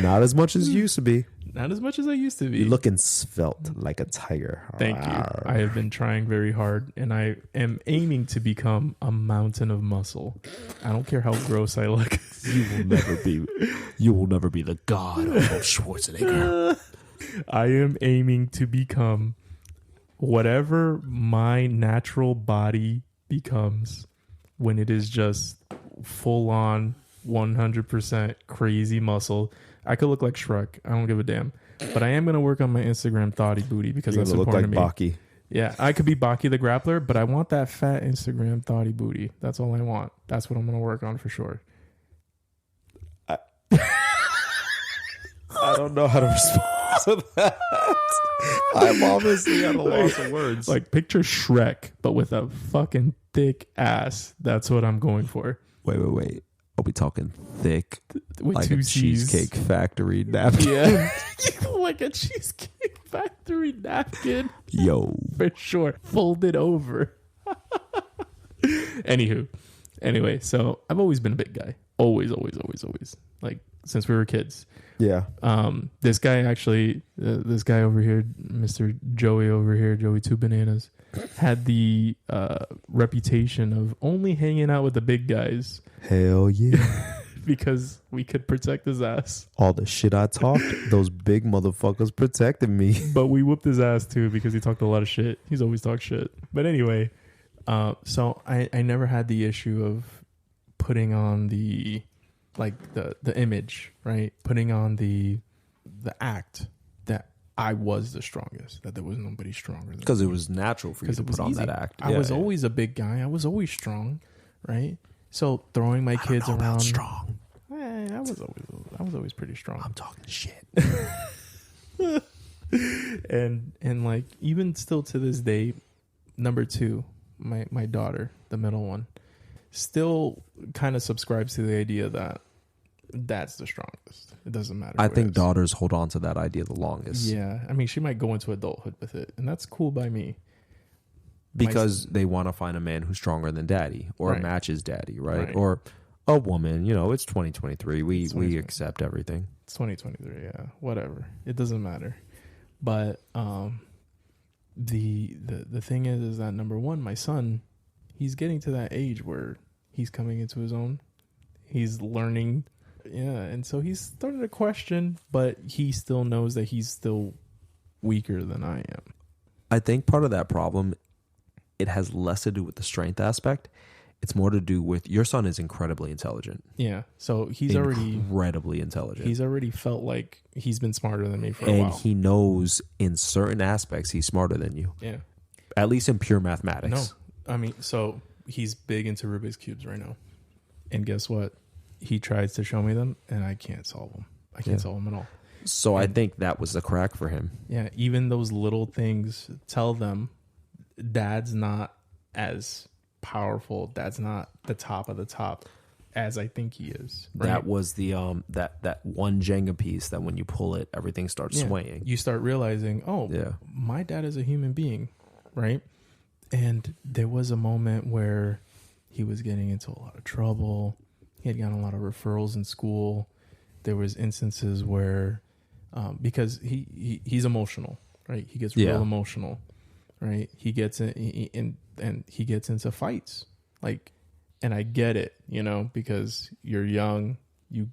Not as much as you used to be. Not as much as I used to be. You're looking svelte like a tiger. Thank you. I have been trying very hard, and I am aiming to become a mountain of muscle. I don't care how gross I look. You will never be the god of Schwarzenegger. I am aiming to become whatever my natural body becomes when it is just full on 100% crazy muscle. I could look like Shrek. I don't give a damn. But I am going to work on my Instagram thoughty booty because that's important to me. Baki. Yeah, I could be Baki the grappler, but I want that fat Instagram thoughty booty. That's all I want. That's what I'm going to work on for sure. I don't know how to respond to that. I'm obviously at a loss of words. Like, picture Shrek, but with a fucking thick ass. That's what I'm going for. Wait. Are we talking thick? With like two a C's. Cheesecake Factory napkin? Yeah. Like a Cheesecake Factory napkin. Yo. For sure. Folded over. Anyway, so I've always been a big guy. Always. Like, since we were kids. Yeah. This guy actually, this guy over here, Mr. Joey over here, Joey Two Bananas, had the reputation of only hanging out with the big guys. Hell yeah. Because we could protect his ass. All the shit I talked, those big motherfuckers protected me. But we whooped his ass too because he talked a lot of shit. He's always talked shit. But anyway, so I never had the issue of putting on the image, right? Putting on the act that I was the strongest, that there was nobody stronger than me. Because it was natural for you to put on that act. I was always a big guy. I was always strong, right? So throwing my kids around. About strong. I was always pretty strong. I'm talking shit. and like, even still to this day, Number 2, my daughter, the middle one, still kind of subscribes to the idea that dad's the strongest. It doesn't matter. I think daughters hold on to that idea the longest. Yeah. I mean, she might go into adulthood with it, and that's cool by me. Because they want to find a man who's stronger than daddy or Right. matches daddy, right? Or a woman. It's 2023. We accept everything. It's 2023, yeah. Whatever. It doesn't matter. But the thing is that number 1, my son, he's getting to that age where he's coming into his own. He's learning. Yeah, and so he's started to question, but he still knows that he's still weaker than I am. I think part of that problem, it has less to do with the strength aspect. It's more to do with your son is incredibly intelligent. Yeah, so he's incredibly intelligent. He's already felt like he's been smarter than me for a and while. And he knows in certain aspects he's smarter than you. Yeah. At least in pure mathematics. No, I mean, so he's big into Rubik's Cubes right now. And guess what? He tries to show me them, and I can't solve them. I can't solve them at all. So I think that was the crack for him. Yeah, even those little things, tell them dad's not as powerful. Dad's not the top of the top as I think he is. Right? That was the that one Jenga piece that when you pull it, everything starts swaying. You start realizing, my dad is a human being, right? And there was a moment where he was getting into a lot of trouble. He had gotten a lot of referrals in school. There was instances where, because he's emotional, right? He gets real emotional, right? He gets in and he gets into fights, and I get it, because you're young, you're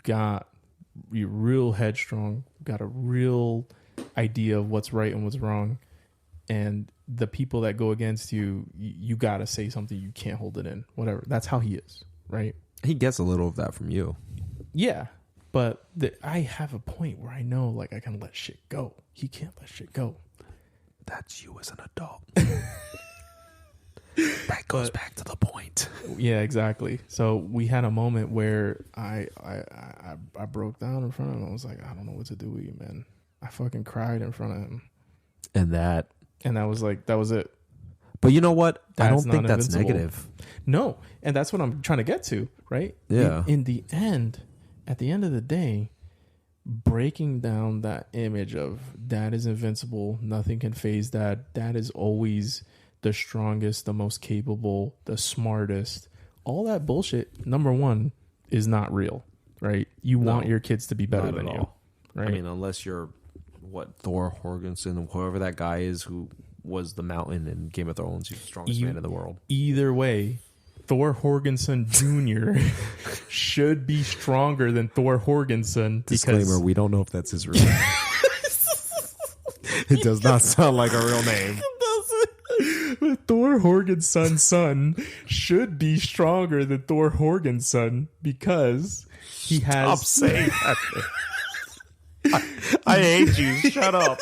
real headstrong, got a real idea of what's right and what's wrong, and the people that go against you, you gotta say something. You can't hold it in. Whatever. That's how he is, right? He gets a little of that from you. Yeah, but I have a point where I know, I can let shit go. He can't let shit go. That's you as an adult. That goes back to the point. Yeah, exactly. So we had a moment where I broke down in front of him. I was like, I don't know what to do with you, man. I fucking cried in front of him. And that was it. But you know what? I don't think that's invincible. negative. No, and that's what I'm trying to get to, right? Yeah. In the end, at the end of the day, breaking down that image of dad is invincible, nothing can phase dad. Dad is always the strongest, the most capable, the smartest. All that bullshit, number 1, is not real, right? You want your kids to be better than you, right? I mean, unless you're Thor Jorgensen, whoever that guy is who was the Mountain in Game of Thrones. He's the strongest man in the world. Either way, Thor Jorgensen Jr. should be stronger than Thor Jorgensen. Disclaimer, we don't know if that's his real name. It does not sound like a real name. But Thor Jorgensen's son should be stronger than Thor Jorgensen because he has... Stop saying that. I hate you. Shut up.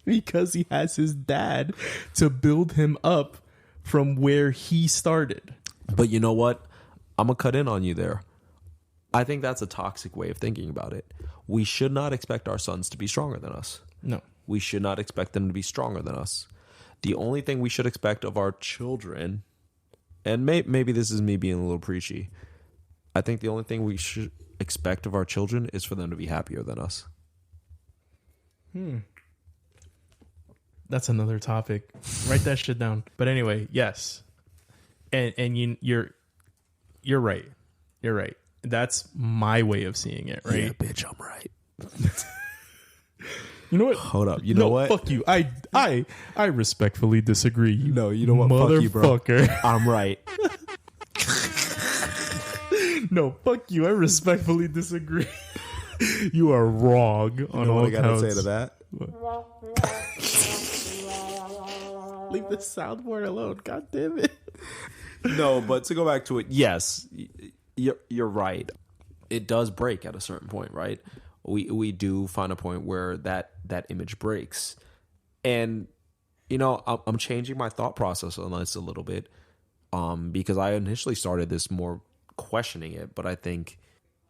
Because he has his dad to build him up from where he started. But you know what? I'm going to cut in on you there. I think that's a toxic way of thinking about it. We should not expect our sons to be stronger than us. No. We should not expect them to be stronger than us. The only thing we should expect of our children, and maybe this is me being a little preachy, I think the only thing we should expect of our children is for them to be happier than us. That's another topic. Write that shit down. But anyway, yes. And you're right. You're right. That's my way of seeing it, right? Yeah, bitch, I'm right. You know what? Hold up. You know what? Fuck you. I respectfully disagree. No, you know what? Fuck you, bro. I'm right. No, fuck you. I respectfully disagree. You are wrong on all what I gotta counts. say to that? Leave the soundboard alone. God damn it. No, but to go back to it, yes, you're right. It does break at a certain point, right? We do find a point where that image breaks. And, I'm changing my thought process on this a little bit because I initially started this more questioning it, but I think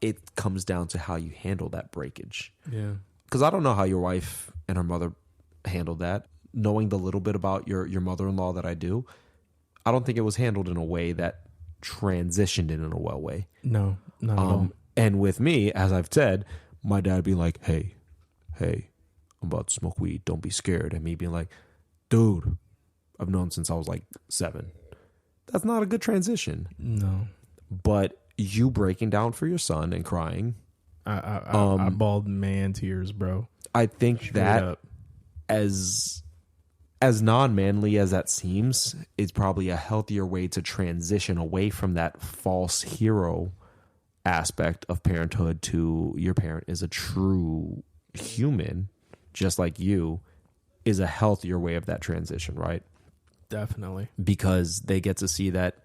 it comes down to how you handle that breakage. Yeah. Because I don't know how your wife and her mother handled that. knowing the little bit about your mother-in-law that I do, I don't think it was handled in a way that transitioned in a well way. No, not at all. And with me, as I've said, my dad would be like, hey, I'm about to smoke weed. Don't be scared. And me being like, dude, I've known since I was like 7. That's not a good transition. No. But you breaking down for your son and crying. I bawled man tears, bro. I think Straight that up. as non-manly as that seems, is probably a healthier way to transition away from that false hero aspect of parenthood to your parent is a true human, just like you, is a healthier way of that transition, right? Definitely. Because they get to see that,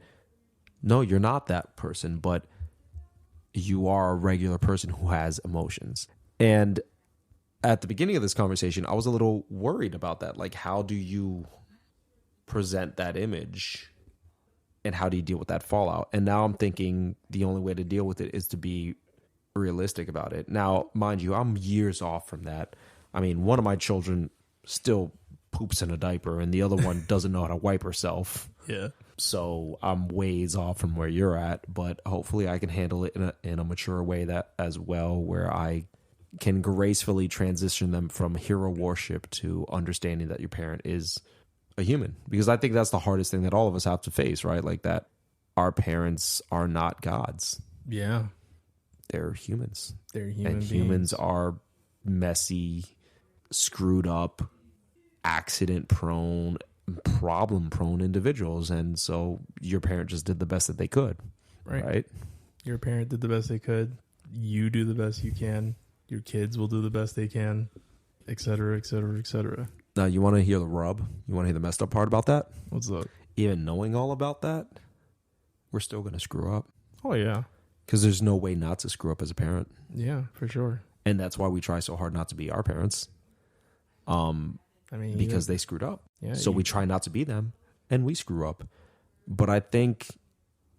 no, you're not that person, but you are a regular person who has emotions. And at the beginning of this conversation, I was a little worried about that. Like, how do you present that image and how do you deal with that fallout? And now I'm thinking the only way to deal with it is to be realistic about it. Now, mind you, I'm years off from that. I mean, one of my children still poops in a diaper and the other one doesn't know how to wipe herself. Yeah. So I'm ways off from where you're at, but hopefully I can handle it in a mature way that as well, where I can gracefully transition them from hero worship to understanding that your parent is a human. Because I think that's the hardest thing that all of us have to face, right? Like that our parents are not gods. Yeah. They're humans. They're human and beings. humans are messy, screwed up, accident prone, problem prone individuals. And so your parent just did the best that they could. Right? Your parent did the best they could. You do the best you can. Your kids will do the best they can, et cetera, et cetera, et cetera. Now, you want to hear the rub? You want to hear the messed up part about that? What's up? Even knowing all about that, we're still going to screw up. Oh, yeah. Because there's no way not to screw up as a parent. Yeah, for sure. And that's why we try so hard not to be our parents. I mean, because they screwed up. Yeah, so we try not to be them, and we screw up. But I think,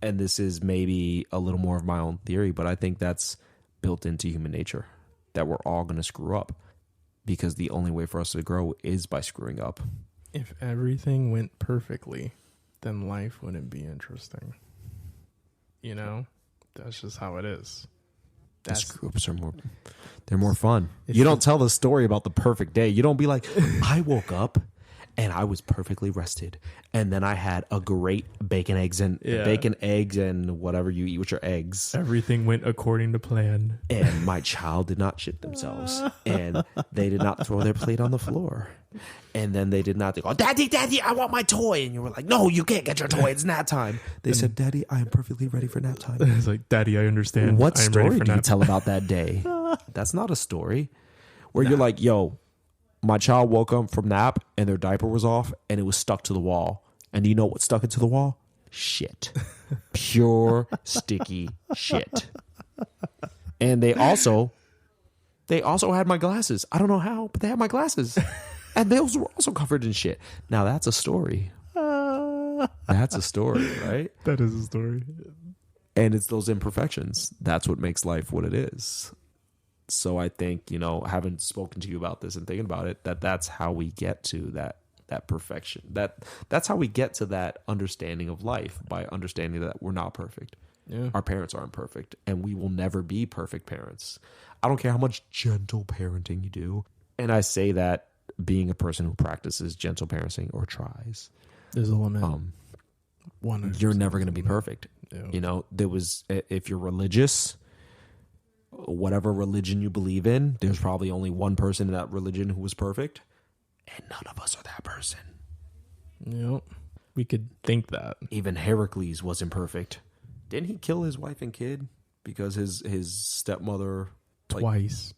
and this is maybe a little more of my own theory, but I think that's built into human nature, that we're all going to screw up. Because the only way for us to grow is by screwing up. If everything went perfectly, then life wouldn't be interesting. You know? That's just how it is. The screw ups are more fun. You don't tell the story about the perfect day. You don't be like, I woke up and I was perfectly rested, and then I had a great bacon, eggs, and whatever you eat with your eggs. Everything went according to plan. And my child did not shit themselves, and they did not throw their plate on the floor. And then they did not go, Daddy, I want my toy. And you were like, no, you can't get your toy. It's nap time. They said, Daddy, I am perfectly ready for nap time. It's like, Daddy, I understand. What I am story ready for do you nap. tell about that day? That's not a story. Where you're like, yo, my child woke up from nap and their diaper was off and it was stuck to the wall. And do you know what stuck into the wall? Shit. Pure sticky shit. And they also had my glasses. I don't know how, but they had my glasses. And those were also covered in shit. Now that's a story. That's a story, right? That is a story. And it's those imperfections. That's what makes life what it is. So I think, having spoken to you about this and thinking about it, that's how we get to that perfection. That's how we get to that understanding of life, by understanding that we're not perfect. Yeah. Our parents aren't perfect, and we will never be perfect parents. I don't care how much gentle parenting you do. And I say that being a person who practices gentle parenting or tries. There's a limit. You're never going to be perfect. Yeah. If you're religious, whatever religion you believe in, there's probably only one person in that religion who was perfect, and none of us are that person. Yep. We could think that. Even Heracles wasn't perfect. Didn't he kill his wife and kid because his stepmother twice?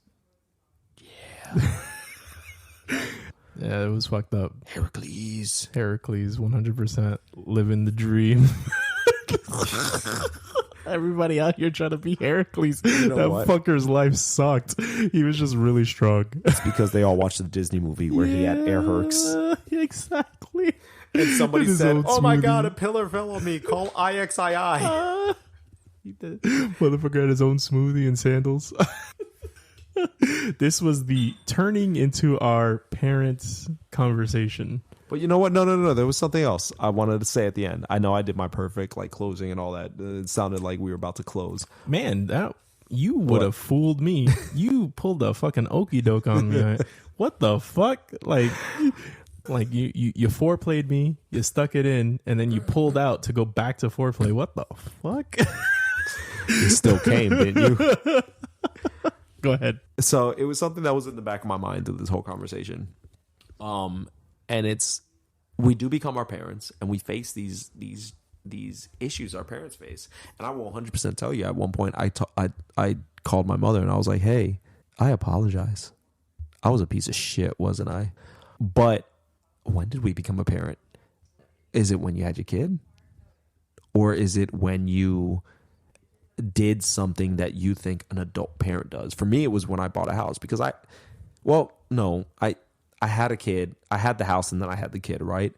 Yeah. Yeah, it was fucked up. Heracles, 100% living the dream. Everybody out here trying to be Heracles. That fucker's life sucked. He was just really strong. It's because they all watched the Disney movie where he had air hercs. Exactly. And somebody said, "Oh my god, a pillar fell on me. Call IXII." He did. Motherfucker had his own smoothie and sandals. This was the turning into our parents' conversation. But you know what? No. There was something else I wanted to say at the end. I know I did my perfect like closing and all that. It sounded like we were about to close. Man, you would have fooled me. You pulled a fucking okie doke on me. What the fuck? Like you foreplayed me, you stuck it in, and then you pulled out to go back to foreplay. What the fuck? You still came, didn't you? Go ahead. So it was something that was in the back of my mind through this whole conversation. And it's, we do become our parents, and we face these issues our parents face. And I will 100% tell you, at one point I called my mother and I was like, hey, I apologize. I was a piece of shit, wasn't I? But when did we become a parent? Is it when you had your kid? Or is it when you did something that you think an adult parent does? For me, it was when I bought a house, because I had a kid. I had the house and then I had the kid, right?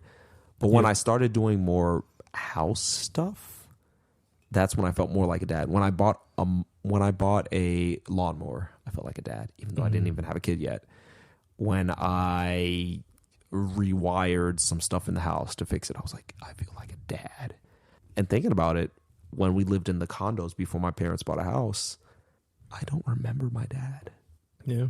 But when I started doing more house stuff, that's when I felt more like a dad. When I bought a lawnmower, I felt like a dad, even though I didn't even have a kid yet. When I rewired some stuff in the house to fix it, I was like, I feel like a dad. And thinking about it, when we lived in the condos before my parents bought a house, I don't remember my dad. Yeah.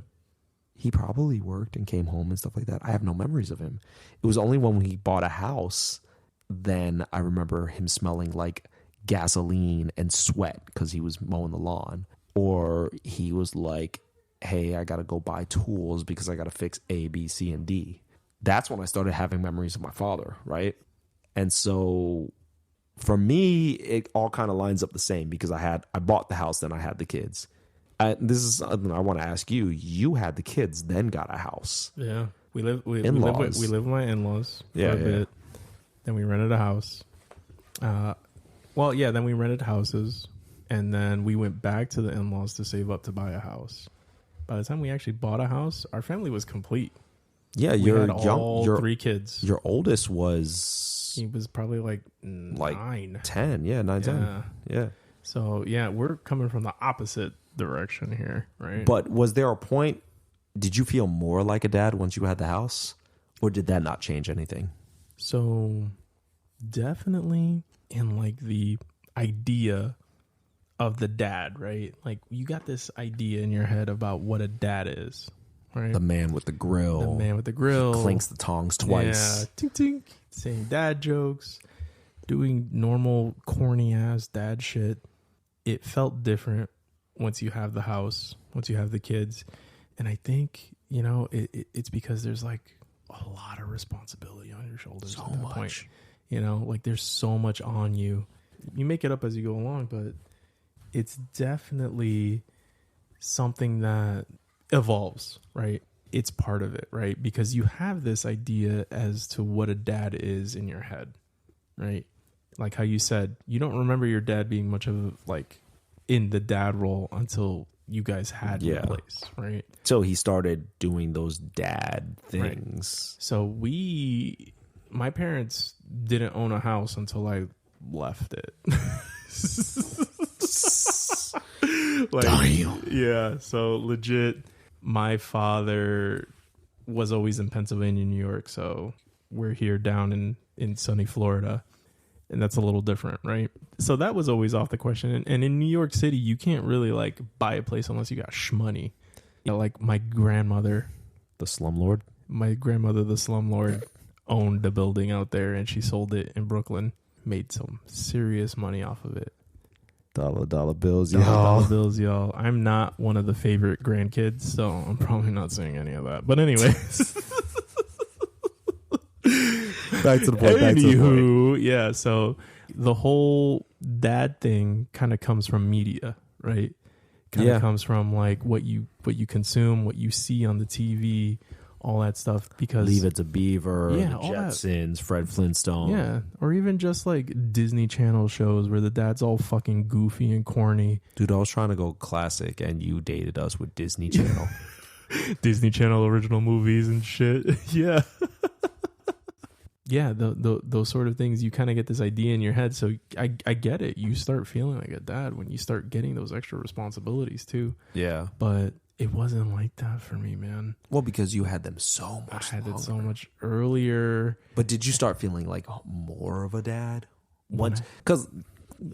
He probably worked and came home and stuff like that. I have no memories of him. It was only when he bought a house, then I remember him smelling like gasoline and sweat because he was mowing the lawn. Or he was like, hey, I got to go buy tools because I got to fix A, B, C, and D. That's when I started having memories of my father, right? And so for me, it all kind of lines up the same, because I bought the house, then I had the kids. This is something I want to ask you. You had the kids, then got a house. Yeah, we live with my in-laws for a bit. Then we rented a house. Then we rented houses, and then we went back to the in-laws to save up to buy a house. By the time we actually bought a house, our family was complete. Yeah, we had all 3 kids. Your oldest was... He was probably like 9. 10, yeah, 9, 10. Yeah. So, yeah, we're coming from the opposite direction here, right? But was there a point, did you feel more like a dad once you had the house? Or did that not change anything? So, definitely in like the idea of the dad, right? Like, you got this idea in your head about what a dad is, right? The man with the grill. The man with the grill. He clinks the tongs twice. Yeah, tink, tink. Saying dad jokes, doing normal corny ass dad shit. It felt different once you have the house, once you have the kids. And I think, it's because there's like a lot of responsibility on your shoulders. So at that much. Point. Like there's so much on you. You make it up as you go along, but it's definitely something that evolves, right? It's part of it, right? Because you have this idea as to what a dad is in your head, right? Like how you said, you don't remember your dad being much of like in the dad role until you guys had in place, right? So he started doing those dad things. Right. So my parents didn't own a house until I left it. Damn. Yeah, so legit, my father was always in Pennsylvania, New York, so we're here down in sunny Florida, and that's a little different, right? So that was always off the question. And in New York City, you can't really like buy a place unless you got shmoney. Like my grandmother, The slumlord? the slumlord, owned the building out there, and she sold it in Brooklyn, made some serious money off of it. Dollar bills, y'all. Dollar bills, y'all. I'm not one of the favorite grandkids, so I'm probably not saying any of that. But anyway. Back to the point. Yeah, so the whole dad thing kind of comes from media, right? Kind of comes from like what you consume, what you see on the TV, all that stuff. Because Leave It to Beaver, the all that. Jetsons, Fred Flintstone. Yeah, or even just like Disney Channel shows where the dad's all fucking goofy and corny. Dude, I was trying to go classic, and you dated us with Disney Channel. Disney Channel original movies and shit. Yeah. Yeah, those sort of things, you kind of get this idea in your head. So I get it. You start feeling like a dad when you start getting those extra responsibilities too. Yeah. But It wasn't like that for me, man. Well, because you had them so I much had longer. it so much earlier. But did you start feeling like more of a dad? When Because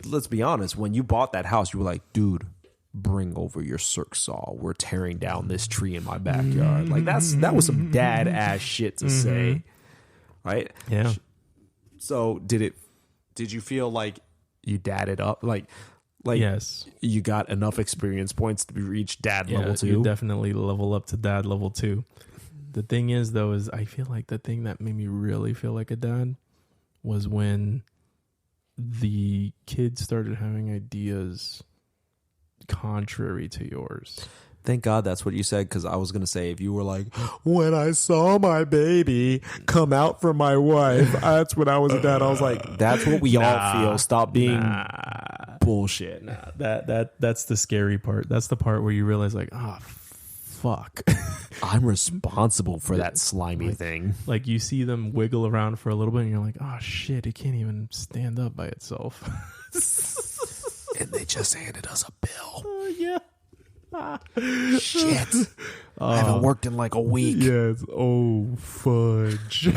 let's be honest, when you bought that house, you were like, dude, bring over your circ saw. We're tearing down this tree in my backyard. Like that was some dad ass shit to say, right? Yeah. So did you feel like you dadded up? Like yes. you got enough experience points to reach dad level 2? You definitely level up to dad level 2. The thing is, though, is I feel like the thing that made me really feel like a dad was when the kids started having ideas contrary to yours. Thank God that's what you said, because I was going to say, if you were like, when I saw my baby come out from my wife, that's when I was a dad. I was like, that's what we all feel. Stop being bullshit. That's the scary part. That's the part where you realize, like, fuck. I'm responsible for that slimy thing. Like, you see them wiggle around for a little bit and you're like, oh shit, it can't even stand up by itself. And they just handed us a bill. Yeah. Shit. I haven't worked in like a week. Yes. Oh, fudge.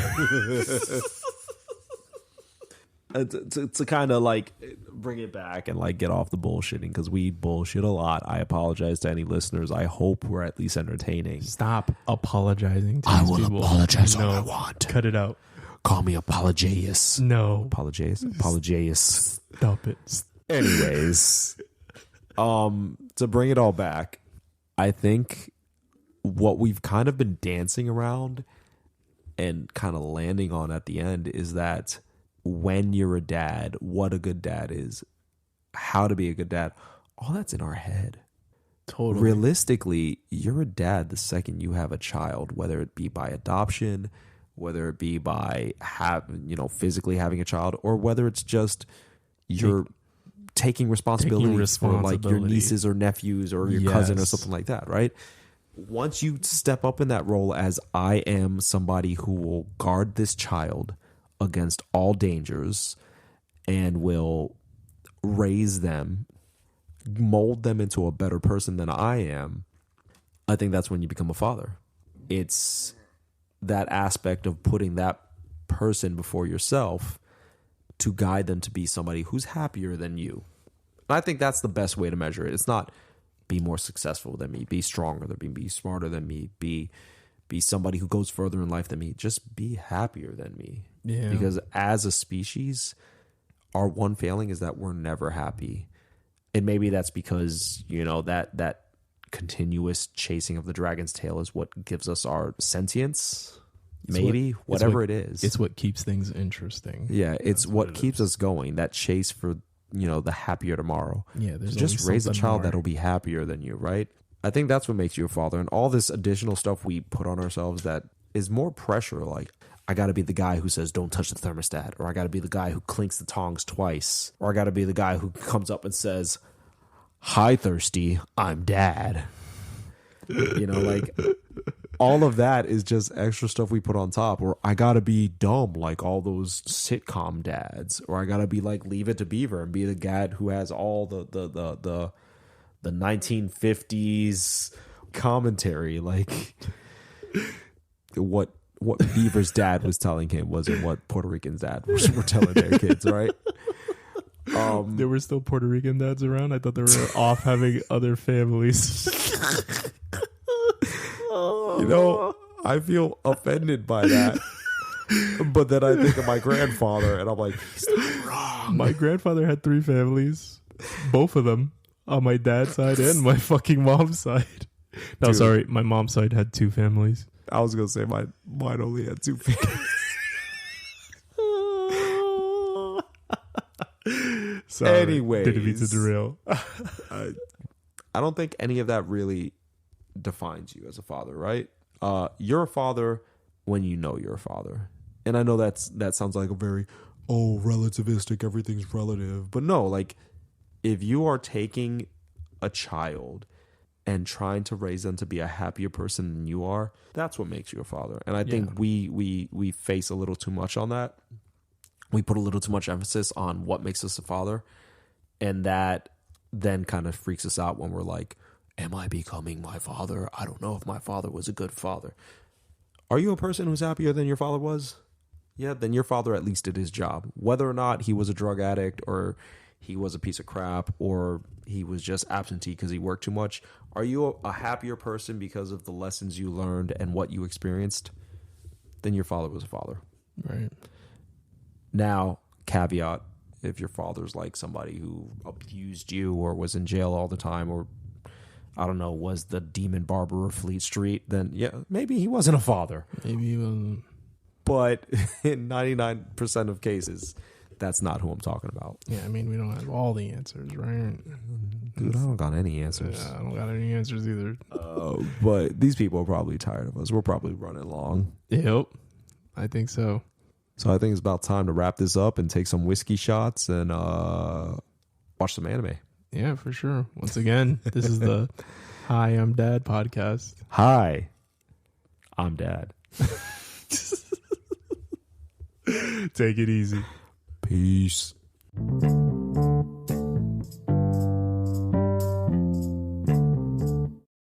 To kind of like bring it back and like get off the bullshitting, because we bullshit a lot. I apologize to any listeners. I hope we're at least entertaining. Stop apologizing to I these will people. apologize No. all I want. Cut it out. Call me apologeus. No. Apologeus. Stop it. Anyways, to bring it all back, I think what we've kind of been dancing around and kind of landing on at the end is that when you're a dad, what a good dad is, how to be a good dad, all that's in our head. Totally. Realistically, you're a dad the second you have a child, whether it be by adoption, whether it be by physically having a child, or whether it's just you're taking responsibility for like your nieces or nephews or your cousin or something like that, right? Once you step up in that role as I am somebody who will guard this child against all dangers and will raise them, mold them into a better person than I am, I think that's when you become a father. It's that aspect of putting that person before yourself to guide them to be somebody who's happier than you. And I think that's the best way to measure it. It's not be more successful than me, be stronger than me, be smarter than me, be somebody who goes further in life than me. Just be happier than me. Yeah. Because as a species, our one failing is that we're never happy. And maybe that's because, that continuous chasing of the dragon's tail is what gives us our sentience. Whatever it is. It's what keeps things interesting. Yeah, it's what keeps us going. That chase for, the happier tomorrow. Yeah, there's just raise a child more. that'll be happier than you, right? I think that's what makes you a father. And all this additional stuff we put on ourselves that is more pressure. Like, I got to be the guy who says, don't touch the thermostat. Or I got to be the guy who clinks the tongs twice. Or I got to be the guy who comes up and says, hi, thirsty, I'm dad. All of that is just extra stuff we put on top. Or I gotta be dumb like all those sitcom dads. Or I gotta be like Leave It to Beaver and be the dad who has all the 1950s commentary. Like what Beaver's dad was telling him wasn't what Puerto Rican's dad were telling their kids, right? There were still Puerto Rican dads around. I thought they were off having other families. I feel offended by that. But then I think of my grandfather and I'm like, he's not wrong. My grandfather had 3 families. Both of them on my dad's side and my fucking mom's side. No, Dude. Sorry. My mom's side had 2 families. I was going to say mine only had 2 fingers. Sorry. Anyways. Didn't mean to derail. I don't think any of that really defines you as a father, right? You're a father when you know you're a father. And I know that sounds like a very, relativistic, everything's relative. But no, like, if you are taking a child and trying to raise them to be a happier person than you are, that's what makes you a father. And I think we face a little too much on that. We put a little too much emphasis on what makes us a father. And that then kind of freaks us out when we're like, Am I becoming my father? I don't know if my father was a good father. Are you a person who's happier than your father was? Yeah, then your father at least did his job. Whether or not he was a drug addict or he was a piece of crap or he was just absentee because he worked too much, are you a happier person because of the lessons you learned and what you experienced? Then your father was a father. Right. Now, caveat, if your father's like somebody who abused you or was in jail all the time or, I don't know, was the demon barber of Fleet Street, then yeah, maybe he wasn't a father. Maybe he wasn't. But in 99% of cases, that's not who I'm talking about. Yeah, I mean, we don't have all the answers, right? Dude, I don't got any answers. Yeah, I don't got any answers either. But these people are probably tired of us. We're probably running long. Yep. I think so. So I think it's about time to wrap this up and take some whiskey shots and watch some anime. Yeah, for sure. Once again, this is the Hi, I'm Dad podcast. Hi, I'm Dad. Take it easy. Peace.